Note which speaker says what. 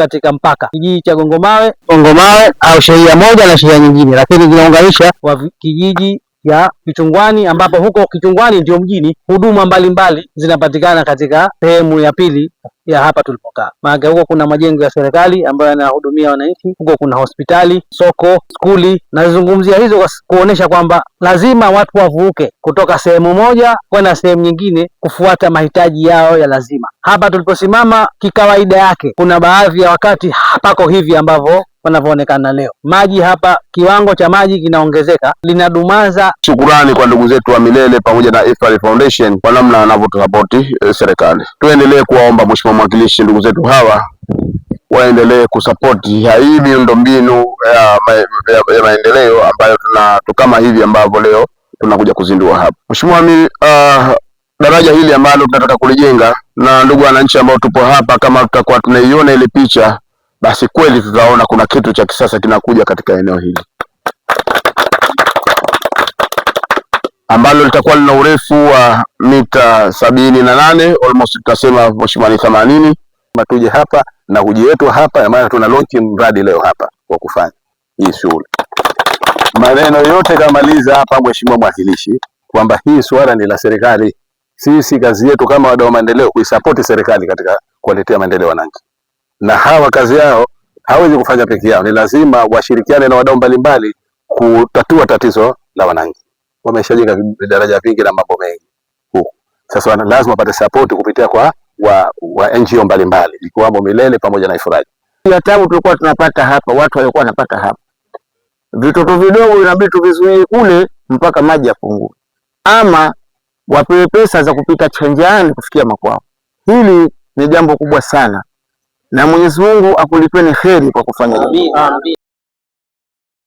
Speaker 1: katika mpaka, kijiji cha Gongomawe au shehia moja na shehia nyingine, lakini zinaunganisha kijiji ya Kichungwani, ambapo huko Kichungwani ndio mjini. Huduma mbalimbali zinapatikana katika sehemu ya pili ya hapa tulipokaa. Maana huko kuna majengo ya serikali ambayo yanahudumia wananchi, huko kuna hospitali, soko, skuli. Nazungumzia hizo kuonesha kwamba lazima watu wavuke kutoka sehemu moja kwenda sehemu nyingine kufuata mahitaji yao ya lazima. Hapa tuliposimama kikawaida yake, kuna baadhi ya wakati hapako hivi ambavyo wanavyoonekana leo. Maji hapa, kiwango cha maji kinaongezeka, linadumaza.
Speaker 2: Shukurani kwa ndugu zetu wa Milele pamoja na Ifrah Foundation kwa namna wanavyotusapoti serikali. Tuendelee kuwaomba Mheshimiwa Mwakilishi, ndugu zetu hawa waendelee kusapoti hii miundombinu ya maendeleo ambayo kama hivi ambavyo leo tunakuja kuzindua hapa. Mheshimiwa, daraja hili ambalo tunataka kulijenga, na ndugu wananchi ambao tupo hapa, kama tutakuwa tunaiona ile picha, basi kweli tutaona kuna kitu cha kisasa kinakuja katika eneo hili ambalo litakuwa lina urefu wa mita 78, almost tutasema Mheshimiwa ni 80.
Speaker 3: Tuje hapa na uji wetu hapa, maana tuna launch mradi leo hapa kwa kufanya hii shughuli. Maneno yote kamaliza hapa Mheshimiwa Mwakilishi kwamba hii swala ni la serikali. Sisi kazi yetu kama wadau wa maendeleo kuisupport serikali katika kuwaletea maendeleo wananchi, na hawa kazi yao hawezi kufanya peke yao, ni lazima washirikiane na wadau mbalimbali kutatua tatizo la wananchi. Wameshajenga daraja vingi na mambo mengi huko, sasa lazima wapate support kupitia kwa wa NGO mbalimbali ikiwamo Milele pamoja na Ifrah.
Speaker 4: Ya tabu tulikuwa tunapata hapa, watu walikuwa wanapata hapa vitoto vidogo, inabidi tuvizuie kule mpaka maji yapungue, ama wapewe pesa za kupita chanjani kufikia makwao. Hili ni jambo kubwa sana, na Mwenyezi Mungu akulipeni kheri kwa kufanya hili.